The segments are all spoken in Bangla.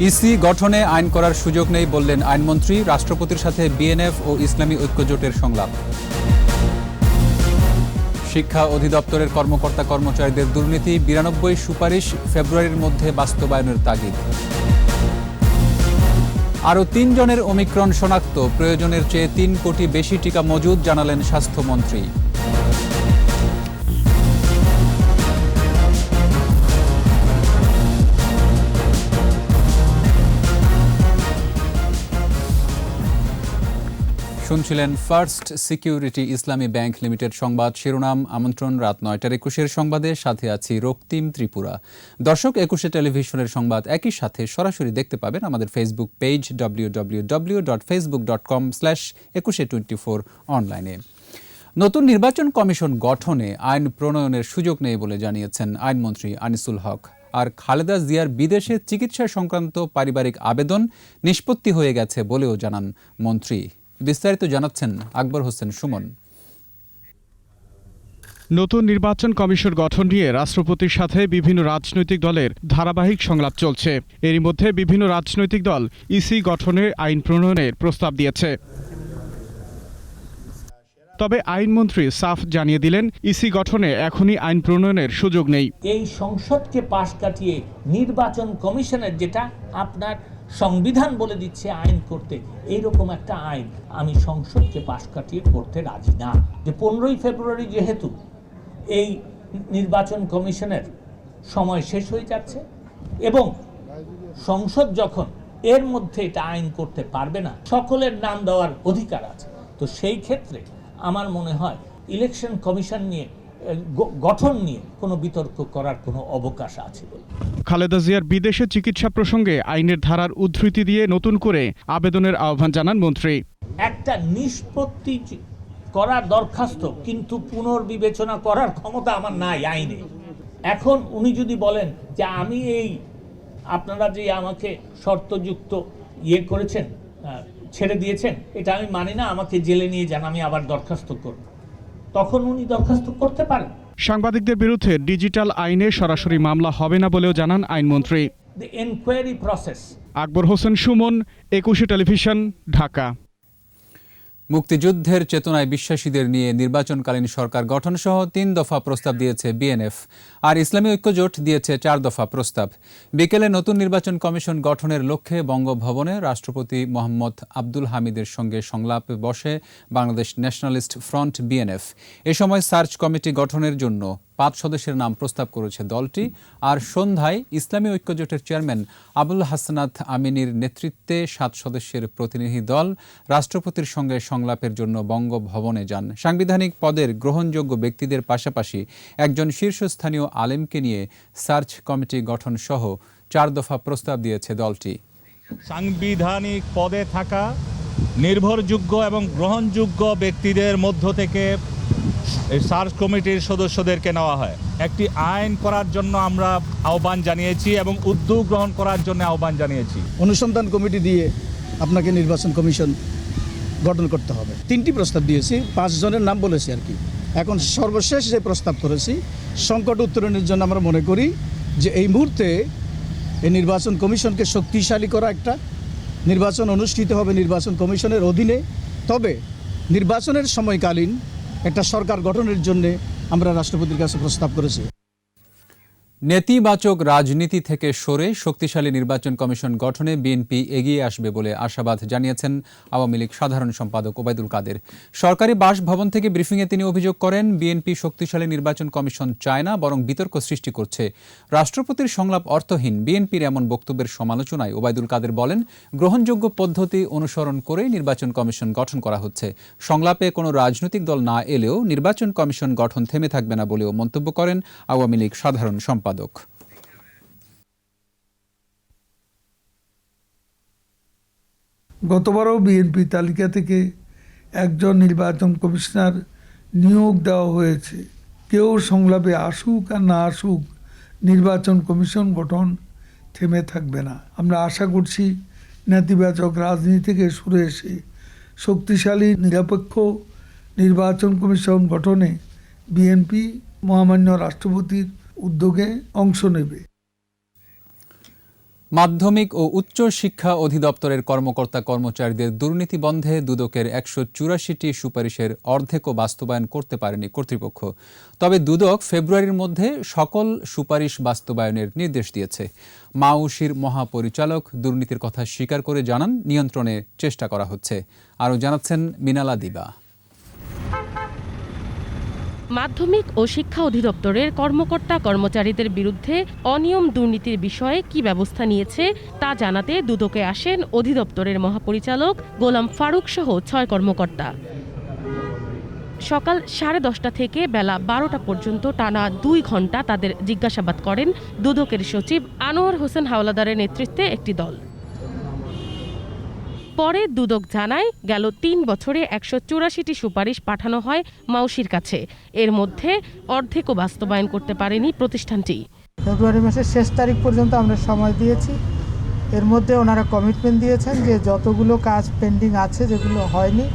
ইসি গঠনে আইন করার সুযোগ নেই বললেন আইনমন্ত্রী। রাষ্ট্রপতির সাথে বিএনএফ ও ইসলামী ঐক্যজোটের সংলাপ। শিক্ষা অধিদপ্তরের কর্মকর্তা কর্মচারীদের দুর্নীতি, 92 সুপারিশ ফেব্রুয়ারির মধ্যে বাস্তবায়নের তাগিদ। আরও 3 জনের ওমিক্রন শনাক্ত, প্রয়োজনের চেয়ে 3 কোটি বেশি টিকা মজুদ, জানালেন স্বাস্থ্যমন্ত্রী। শুনছিলেন first security Islami bank limited সংবাদ শিরোনাম। আমন্ত্রণ রাত 9:21 সংবাদে, সাথে আছি রক্তিম ত্রিপুরা। দর্শক, 21 টেলিভিশনের সংবাদ একই সাথে সরাসরি দেখতে পাবেন আমাদের ফেসবুক পেজ www.facebook.com/2124 অনলাইনে। নতুন নির্বাচন কমিশন গঠনে আইন প্রণয়নের সুযোগ নেই বলে জানিয়েছেন আইনমন্ত্রী আনিসুল হক। আর খালেদা জিয়ার বিদেশে চিকিৎসা সংক্রান্ত পারিবারিক আবেদন নিষ্পত্তি হয়ে গেছে বলেও জানান মন্ত্রী। বিস্তারিত জানাচ্ছেন আকবর হোসেন সুমন। নতুন নির্বাচন কমিশন গঠন নিয়ে রাষ্ট্রপতির সাথে বিভিন্ন রাজনৈতিক দলের ধারাবাহিক সংলাপ চলছে। এরই মধ্যে বিভিন্ন রাজনৈতিক দল ইসি গঠনে আইন প্রণয়নের প্রস্তাব দিয়েছে। তবে আইনমন্ত্রী সাফ জানিয়ে দিলেন, ইসি গঠনে এখনই আইন প্রণয়নের সুযোগ নেই। এই সংসদকে পাশ কাটিয়ে নির্বাচন কমিশনের, যেটা আপনার সংবিধান বলে দিচ্ছে আইন করতে, এইরকম একটা আইন আমি সংসদকে পাশ কাটিয়ে করতে রাজি না। যে 15ই ফেব্রুয়ারি যেহেতু এই নির্বাচন কমিশনের সময় শেষ হয়ে যাচ্ছে এবং সংসদ যখন এর মধ্যে এটা আইন করতে পারবে না, সকলের নাম দেওয়ার অধিকার আছে। তো সেই ক্ষেত্রে আমার মনে হয় ইলেকশন কমিশন নিয়ে গঠন নিয়ে কোনো বিতর্ক করার কোনো অবকাশ আছে বলে। খালেদা জিয়ার বিদেশে চিকিৎসা প্রসঙ্গে আইনের ধারার উদ্ধৃতি দিয়ে নতুন করে আবেদনের আহ্বান জানান মন্ত্রী। একটা নিষ্পত্তি করার দরখাস্ত কিন্তু পুনর্বিবেচনা করার ক্ষমতা আমার নাই আইনে। এখন উনি যদি বলেন যে আমি এই আপনারা যে আমাকে শর্তযুক্ত করেছেন, ছেড়ে দিয়েছেন, এটা আমি মানি না, আমাকে জেলে নিয়ে যান, আমি আবার দরখাস্ত করব, তখন উনি দরখাস্ত করতে পারেন। সাংবাদিকদের বিরুদ্ধে ডিজিটাল আইনে সরাসরি মামলা হবে না বলেও জানান আইনমন্ত্রী। The enquiry process. Akbar Hossain Suman, 21 television, Dhaka. মুক্তিযুদ্ধের চেতনায় বিশ্বাসীদের নিয়ে নির্বাচনকালীন সরকার গঠন সহ 3 দফা প্রস্তাব দিয়েছে বিএনএফ, আর ইসলামী ঐক্যজোট দিয়েছে 4 দফা প্রস্তাব। বিকেলে নতুন নির্বাচন কমিশন গঠনের লক্ষ্যে বঙ্গভবনে রাষ্ট্রপতি মোহাম্মদ আব্দুল হামিদের সঙ্গে সংলাপে বসে বাংলাদেশ ন্যাশনালিস্ট ফ্রন্ট বিএনএফ। এ সময় সার্চ কমিটি গঠনের জন্য 5 সদস্যের নাম প্রস্তাব করেছে দলটি। আর সন্ধ্যায় ইসলামী ঐক্যজোটের চেয়ারম্যান আবুল হাসনাত আমিনীর নেতৃত্বে 7 সদস্যের প্রতিনিধি দল রাষ্ট্রপতির সঙ্গে সংলাপের জন্য বঙ্গভবনে যান। সাংবিধানিক পদের গ্রহণযোগ্য ব্যক্তিদের পাশাপাশি একজন শীর্ষস্থানীয় আলেমকে নিয়ে সার্চ কমিটি গঠন সহ 4 দফা প্রস্তাব দিয়েছে দলটি। সাংবিধানিক পদে থাকা নির্ভরযোগ্য এবং গ্রহণযোগ্য ব্যক্তিদের মধ্য থেকে এই সার্চ কমিটির সদস্যদেরকে নেওয়া হয়। একটি আইন করার জন্য আমরা আহ্বান জানিয়েছি এবং উদ্যোগ গ্রহণ করার জন্য আহ্বান জানিয়েছি। অনুসন্ধান কমিটি দিয়ে আপনাকে নির্বাচন কমিশন গঠন করতে হবে। 3টি প্রস্তাব দিয়েছি, 5 জনের নাম বলেছি আর কি। এখন সর্বশেষ যে প্রস্তাব করেছি, সংকট উত্তরণের জন্য আমরা মনে করি যে এই মুহূর্তে এই নির্বাচন কমিশনকে শক্তিশালী করা, একটা নির্বাচন অনুষ্ঠিত হবে নির্বাচন কমিশনের অধীনে। তবে নির্বাচনের সময়কালীন একটা সরকার গঠনের জন্য আমরা রাষ্ট্রপতির কাছে প্রস্তাব করেছি। নেতিবাচক রাজনীতি থেকে সরে শক্তিশালী নির্বাচন কমিশন গঠনে বিএনপি এগিয়ে আসবে বলে আশাবাদ জানিয়েছেন আওয়ামী লীগ সাধারণ সম্পাদক ওবায়দুল কাদের। সরকারি বাসভবন থেকে ব্রিফিংয়ে তিনি অভিযোগ করেন, বিএনপি শক্তিশালী নির্বাচন কমিশন চায় না, বরং বিতর্ক সৃষ্টি করছে। রাষ্ট্রপতির সংলাপ অর্থহীন। বিএনপির এমন বক্তব্যের সমালোচনায় ওবায়দুল কাদের বলেন, গ্রহণযোগ্য পদ্ধতি অনুসরণ করে নির্বাচন কমিশন গঠন করা হচ্ছে। সংলাপে কোনো রাজনৈতিক দল না এলেও নির্বাচন কমিশন গঠন থেমে থাকবে না বলেও মন্তব্য করেন আওয়ামী লীগ সাধারণ সম্পাদক। গতবারও বিএনপি তালিকা থেকে একজন নির্বাচন কমিশনার নিয়োগ দেওয়া হয়েছে। কেউ সংলাপে আসুক আর না আসুক, নির্বাচন কমিশন গঠন থেমে থাকবে না। আমরা আশা করছি নেতিবাচক রাজনীতি থেকে সরে এসে শক্তিশালী নিরপেক্ষ নির্বাচন কমিশন গঠনে বিএনপি মহামান্য রাষ্ট্রপতির উদ্যোগে অংশ নেবে। মাধ্যমিক ও উচ্চ শিক্ষা অধিদপ্তরের কর্মকর্তা কর্মচারীদের দুর্নীতি বন্ধে দুদকের ১৮৪টি সুপারিশের অর্ধেকও বাস্তবায়ন করতে পারেনি কর্তৃপক্ষ। তবে দুদক ফেব্রুয়ারির মধ্যে সকল সুপারিশ বাস্তবায়নের নির্দেশ দিয়েছে। মাউশির মহাপরিচালক দুর্নীতির কথা স্বীকার করে জানান, নিয়ন্ত্রণে চেষ্টা করা হচ্ছে। আরও জানাচ্ছেন মিনালা দিবা। মাধ্যমিক ও শিক্ষা অধিদপ্তরের কর্মকর্তা কর্মচারীদের বিরুদ্ধে অনিয়ম দুর্নীতির বিষয়ে কি ব্যবস্থা নিয়েছে তা জানাতে দুদকে আসেন অধিদপ্তরের মহাপরিচালক গোলাম ফারুক সহ ৬ কর্মকর্তা। সকাল 10:30 থেকে বেলা 12টা পর্যন্ত টানা 2 ঘণ্টা তাদের জিজ্ঞাসাবাদ করেন দুদকের সচিব আনোয়ার হোসেন হাওলাদারের নেতৃত্বে একটি দল। পরে দুদক জানায়, গেল 3 বছরে ১৮৪টি সুপারিশ পাঠানো হয় মাউশির কাছে। এর মধ্যে অর্ধেকও বাস্তবায়ন করতে পারেনি প্রতিষ্ঠানটি। ফেব্রুয়ারি মাসের শেষ তারিখ পর্যন্ত আমরা সময় দিয়েছি। এর মধ্যে ওনারা কমিটমেন্ট দিয়েছেন যে যতগুলো কাজ পেন্ডিং আছে, যেগুলো হয়নি,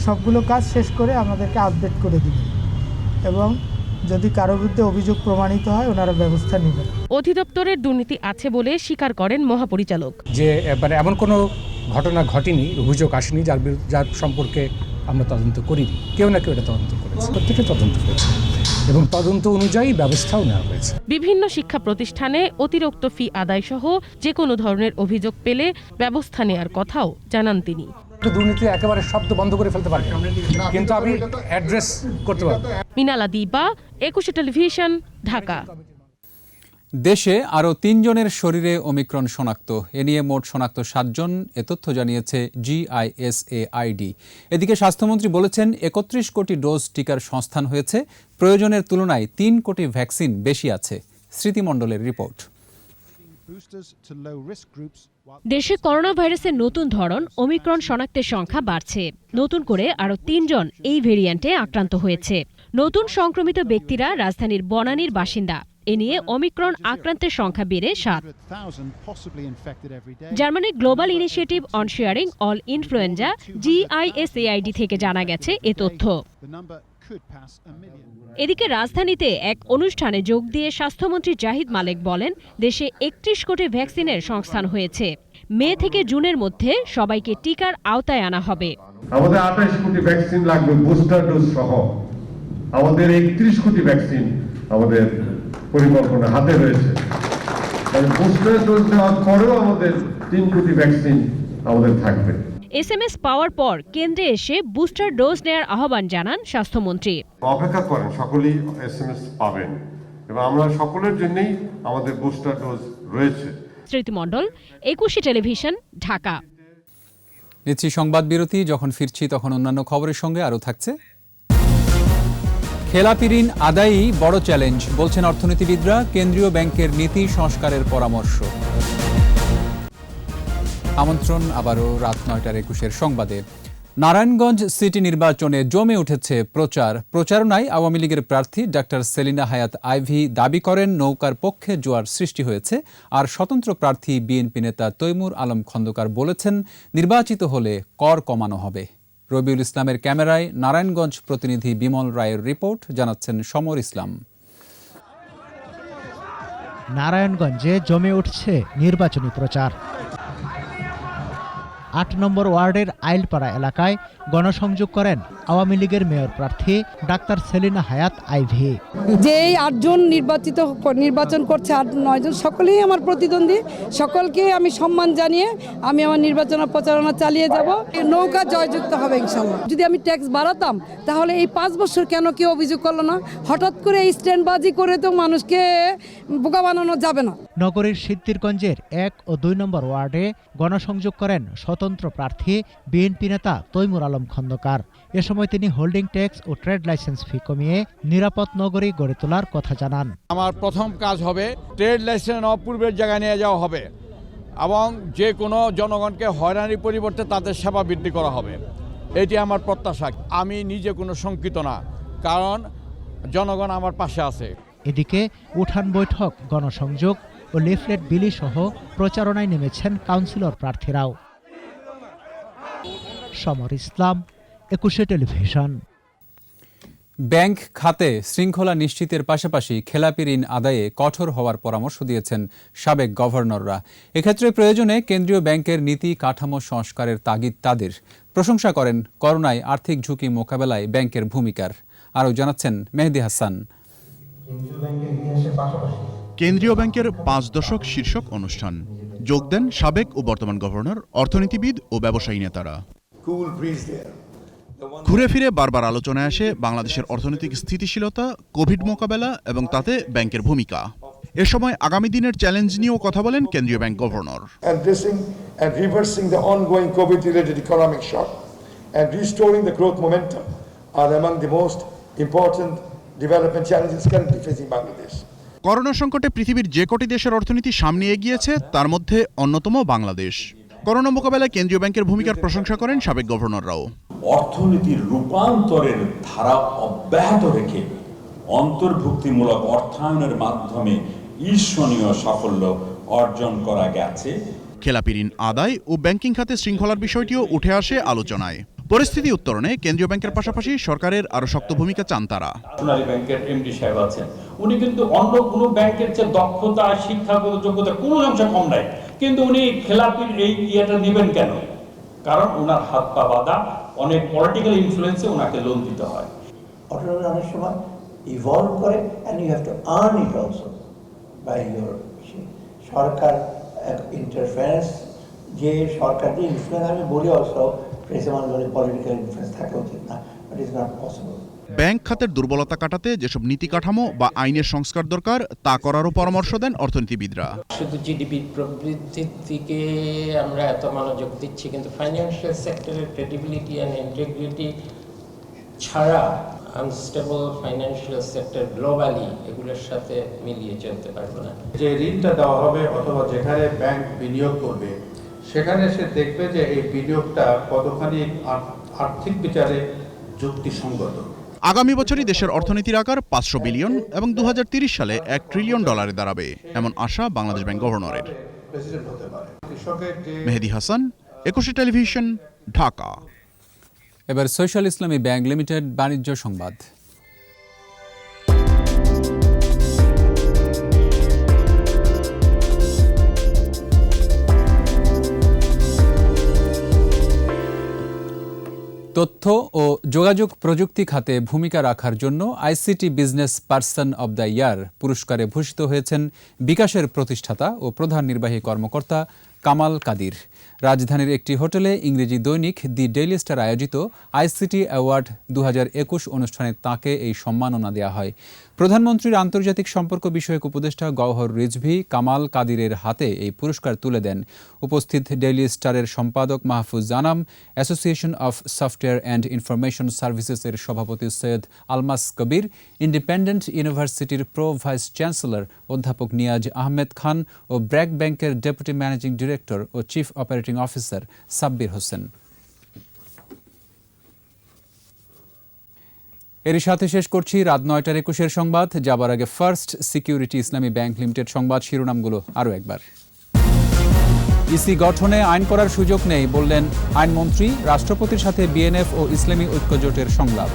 সবগুলো কাজ শেষ করে আমাদেরকে আপডেট করে দিবেন এবং যদি কারো বিরুদ্ধে অভিযোগ প্রমাণিত হয় ওনারা ব্যবস্থা নেবেন। অধিদপ্তরের দুর্নীতি আছে বলে স্বীকার করেন মহাপরিচালক। যে এমন কোনো ঘটনা ঘটেনি, অভিযোগ আসেনি যার সম্পর্কে আমরা তদন্ত করিনি। কেউ না কেউ এটা তদন্ত করেছে, প্রত্যেকে তদন্ত করেছে এবং তদন্ত অনুযায়ী ব্যবস্থাও নেওয়া হয়েছে। বিভিন্ন শিক্ষা প্রতিষ্ঠানে অতিরিক্ত ফি আদায় সহ যে কোনো ধরনের অভিযোগ পেলে ব্যবস্থা নেওয়ার কথাও জানান তিনি। দুর্নীতি একেবারে শব্দ বন্ধ করে ফেলতে পারি, কিন্তু আমি অ্যাড্রেস করতে পারব। মিনালা দিবা, একুশে টেলিভিশন, ঢাকা। দেশে আরও 3 জনের শরীরে ওমিক্রন শনাক্ত। এ নিয়ে মোট শনাক্ত 7 জন। এ তথ্য জানিয়েছে GISAID। এদিকে স্বাস্থ্যমন্ত্রী বলেছেন 31 কোটি ডোজ টিকার সংস্থান হয়েছে। প্রয়োজনের তুলনায় 3 কোটি ভ্যাকসিন বেশি আছে। স্মৃতিমণ্ডলের রিপোর্ট। দেশে করোনা ভাইরাসের নতুন ধরন ওমিক্রন শনাক্তের সংখ্যা বাড়ছে। নতুন করে আরও 3 জন এই ভেরিয়েন্টে আক্রান্ত হয়েছে। নতুন সংক্রমিত ব্যক্তিরা রাজধানীর বনানীর বাসিন্দা। এ নিয়ে ওমিক্রন আক্রান্তের সংখ্যা বেড়ে 7। জার্মানির global initiative on sharing all influenza GISAID থেকে জানা গেছে এ তথ্য। এদিকে রাজধানীতে এক অনুষ্ঠানে যোগ দিয়ে স্বাস্থ্যমন্ত্রী জাহিদ মালেক বলেন, দেশে 31 কোটি ভ্যাকসিনের সংস্থান হয়েছে। মে থেকে জুনের মধ্যে সবাইকে টিকার আওতায় আনা হবে। আমাদের 28 কোটি ভ্যাকসিন লাগবে বুস্টার ডোজ সহ। আমাদের 31 কোটি ভ্যাকসিন আমাদের পরিকল্পনা হাতে রয়েছে। বুস্টার ডোজ দেওয়ার পরেও আমাদের 3 কোটি ভ্যাকসিন আমাদের থাকবে। SMS পাওয়ার পর কেন্দ্রে এসে বুস্টার ডোজ নেয়ার আহ্বান জানান স্বাস্থ্যমন্ত্রী। অপেক্ষা করেন, সকলেই SMS পাবেন এবং আমরা সকলের জন্যই আমাদের বুস্টার ডোজ রয়েছে। স্মৃতিমণ্ডল, একুশে টেলিভিশন, ঢাকা। নিচ্ছি সংবাদ বিরতি। যখন ফিরছি তখন অন্যান্য খবরের সঙ্গে আরও থাকছে। খেলাপি ঋণ আদায়ই বড় চ্যালেঞ্জ বলছেন অর্থনীতিবিদরা। কেন্দ্রীয় ব্যাংকের নীতি সংস্কারের পরামর্শ। আমন্ত্রণ আবারও রাত 9:21 সংবাদে। নারায়ণগঞ্জ সিটি নির্বাচনে জমে উঠেছে প্রচারণায় আওয়ামী লীগের প্রার্থী ডাক্তার সেলিনা হায়াত আইভী দাবি করেন নৌকার পক্ষে জোয়ার সৃষ্টি হয়েছে। আর স্বতন্ত্র প্রার্থী বিএনপি নেতা তৈমুর আলম খন্দকার বলেছেন, নির্বাচিত হলে কর কমানো হবে। রবিউল ইসলামের ক্যামেরায় নারায়ণগঞ্জ প্রতিনিধি বিমল রায়ের রিপোর্ট, জানাচ্ছেন সমর ইসলাম। নারায়ণগঞ্জে জমে উঠছে নির্বাচনী প্রচার। 8 নম্বর ওয়ার্ডের আইলপাড়া এলাকায় গণসংযোগ করেন আওয়ামী লীগের মেয়র প্রার্থী ডাক্তার সেলিনা হায়াত আইভী। যেই 8 জন নির্বাচন করছে, 8-9 জন সকলেই আমার প্রতিদ্বন্দ্বী। সকলকে আমি সম্মান জানিয়ে আমি আমার নির্বাচন প্রচারণা চালিয়ে যাব। নৌকা জয়যুক্ত হবে ইনশাল্লাহ। যদি আমি ট্যাক্স বাড়াতাম তাহলে এই 5 বছর কেন কেউ অভিযোগ করলো না? হঠাৎ করে এই স্ট্যান্ডবাজি করে তো মানুষকে বোকা বানানো যাবে না। নগরীর সিদ্ধিরগঞ্জের 1 ও 2 নম্বর ওয়ার্ডে গণসংযোগ করেন স্বতন্ত্র প্রার্থী বিএনপি নেতা তৈমুর আলম খন্দকার। এ সময় তিনি হোল্ডিং ট্যাক্স ও ট্রেড লাইসেন্স ফি কমিয়ে নিরাপদ নগরী গড়ে তোলার কথা জানান। আমার প্রথম কাজ হবে ট্রেড লাইসেন্স অপূর্বের জায়গায় নিয়ে যাওয়া হবে এবং যে কোনো জনগণকে হয়রানির পরিবর্তে তাদের সেবা বৃদ্ধি করা হবে। এটি আমার প্রত্যাশা। আমি নিজে কোনো শঙ্কিত না, কারণ জনগণ আমার পাশে আছে। এদিকে উঠান বৈঠক, গণসংযোগ ও লিফলেট বিলি সহ প্রচারণায় নেমেছেন কাউন্সিলর প্রার্থীরাও। সমর ইসলাম, একুশে টেলিভিশন। ব্যাংক খাতে শৃঙ্খলা নিশ্চিতের পাশাপাশি খেলাপি ঋণ আদায়ে কঠোর হওয়ার পরামর্শ দিয়েছেন সাবেক গভর্নররা। এক্ষেত্রে প্রয়োজনে কেন্দ্রীয় ব্যাংকের নীতি কাঠামো সংস্কারের তাগিদ তাদের। প্রশংসা করেন করোনায় আর্থিক ঝুঁকি মোকাবেলায় ব্যাংকের ভূমিকার। আরও জানাচ্ছেন মেহেদি হাসান। কেন্দ্রীয় ব্যাংকের 5 দশক শীর্ষক অনুষ্ঠান যোগ দেন সাবেক ও বর্তমান গভর্নর, অর্থনীতিবিদ ও ব্যবসায়ী নেতারা। ঘুরে ফিরে বারবার আলোচনায় আসে বাংলাদেশের অর্থনৈতিক স্থিতিশীলতা, কোভিড মোকাবেলা এবং তাতে ব্যাংকের ভূমিকা। এ সময় আগামী দিনের চ্যালেঞ্জ নিয়েও কথা বলেন কেন্দ্রীয় bank governor. Addressing and reversing the ongoing COVID-related economic shock and restoring the growth momentum are among the most important development challenges currently facing Bangladesh. Corona সংকটে পৃথিবীর যে কটি দেশের অর্থনীতি সামনে এগিয়েছে তার মধ্যে অন্যতম বাংলাদেশ। করোনা মোকাবেলায় কেন্দ্রীয় ব্যাংকের ভূমিকার প্রশংসা করেন সাবেক গভর্নররাও। অর্থনীতির রূপান্তরের ধারা অব্যাহত রেখে অন্তর্ভুক্তিমূলক অর্থায়নের মাধ্যমে ঈর্ষণীয় সাফল্য অর্জন করা গেছে। খেলাপি ঋণ আদায় ও ব্যাংকিং খাতে শৃঙ্খলার বিষয়টিও উঠে আসে আলোচনায়। পরিস্থিতি উত্তরণে কেন্দ্রীয় ব্যাংকের পাশাপাশি সরকারের আরো শক্ত ভূমিকা চান তারা। সোনালী ব্যাংকের এমডি সাহেব আছেন, উনি কিন্তু অন্য কোনো ব্যাংকের চেয়ে দক্ষতা, শিক্ষাগত যোগ্যতা কোনো অংশে কম নাই, কিন্তু উনি খেলাপির এই ইয়েটা নেবেন কেন? কারণ ওনার হাত পা বাঁধা, অনেক পলিটিক্যাল ইনফ্লুয়েন্সে ওনাকে লোন দিতে হয়। অটোনমি অনেক সময় ইভলভ করে and you have to earn it also by your সরকার ইন্টারফারেন্স। যে সরকার যে ইনফ্লুয়েন্স, আমি বলি অলসো পলিটিক্যাল ইনফ্লুয়েন্স থাকা উচিত না, but is not possible. Bank খাতের দুর্বলতা কাটাতে যেসব নীতি কাঠামো বা আইনের সংস্কার দরকার তা করারও পরামর্শ দেন অর্থনীতিবিদরা। শুধু জিডিপি প্রবৃদ্ধির দিকে আমরা এত মনোযোগ দিচ্ছি, কিন্তু ফাইন্যান্সিয়াল সেক্টরের ক্রেডিবিলিটি অ্যান্ড ইন্টিগ্রিটি ছাড়া আনস্টেবল ফাইন্যান্সিয়াল সেক্টর গ্লোবালি এগুলোর সাথে মিলিয়ে চলতে পারবো না। যে ঋণটা দেওয়া হবে অথবা যেখানে ব্যাংক বিনিয়োগ করবে সেখানে সে দেখবে যে এই বিনিয়োগটা কতখানি আর্থিক বিচারে যুক্তিসঙ্গত। আগামী বছরই দেশের অর্থনীতির আকার 500 বিলিয়ন এবং 2030 সালে $1 ট্রিলিয়ন দাঁড়াবে এমন আশা বাংলাদেশ ব্যাংক গভর্নরের। মেহেদি হাসান, 21 টেলিভিশন, ঢাকা। এবার সোশ্যাল ইসলামী ব্যাংক লিমিটেড বাণিজ্য সংবাদ। তথ্য ও যোগাযোগ প্রযুক্তি খাতে ভূমিকা রাখার জন্য ICT business person of the year পুরস্কারে ভূষিত হয়েছেন বিকাশের প্রতিষ্ঠাতা ও প্রধান নির্বাহী কর্মকর্তা কামাল কাদির। রাজধানীর একটি হোটেলে ইংরেজি দৈনিক দি ডেইলি স্টার আয়োজিত আইসিটি অ্যাওয়ার্ড 2021 অনুষ্ঠানে তাঁকে এই সম্মাননা দেওয়া হয়। প্রধানমন্ত্রীর আন্তর্জাতিক সম্পর্ক বিষয়ক উপদেষ্টা গওহর রিজভী কামাল কাদিরের হাতে এই পুরস্কার তুলে দেন। উপস্থিত ডেইলি স্টারের সম্পাদক Mahfuz Anam, association of software and information সার্ভিসেসের সভাপতি সৈয়দ আলমাস কবির, ইন্ডিপেন্ডেন্ট ইউনিভার্সিটির প্রো ভাইস চ্যান্সেলর অধ্যাপক নিয়াজ আহমেদ খান ও ব্র্যাক ব্যাংকের ডেপুটি ম্যানেজিং ডিরেক্টর ও chief operating officer Sabbir Hossain. এর সাথে শেষ করছি রাত 9:21 সংবাদ। যাবার আগে first security Islami bank limited সংবাদ শিরোনামগুলো আরও একবার। ইসি গঠনে আইন করার সুযোগ নেই বললেন আইনমন্ত্রী। রাষ্ট্রপতির সাথে বিএনএফ ও ইসলামী ঐক্যজোটের সংলাপ।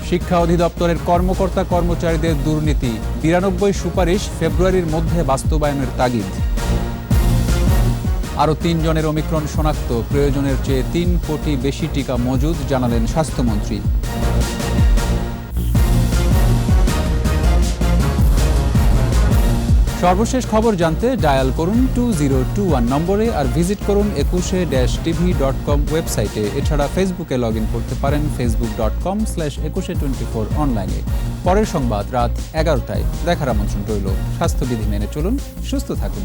শিক্ষা অধিদপ্তরের কর্মকর্তা কর্মচারীদের দুর্নীতি, 92 সুপারিশ ফেব্রুয়ারির মধ্যে বাস্তবায়নের তাগিদ। আরও 3 জনের ওমিক্রন শনাক্ত, প্রয়োজনের চেয়ে 3 কোটি বেশি টিকা মজুদ, জানালেন স্বাস্থ্যমন্ত্রী। সর্বশেষ খবর জানতে ডায়াল করুন 2021 নম্বরে আর ভিজিট করুন 21-tv.com ওয়েবসাইটে। এছাড়া ফেসবুকে লগ ইন করতে পারেন facebook.com/2124 অনলাইনে। পরের সংবাদ রাত 11টায় দেখার আমন্ত্রণ রইল। স্বাস্থ্যবিধি মেনে চলুন, সুস্থ থাকুন।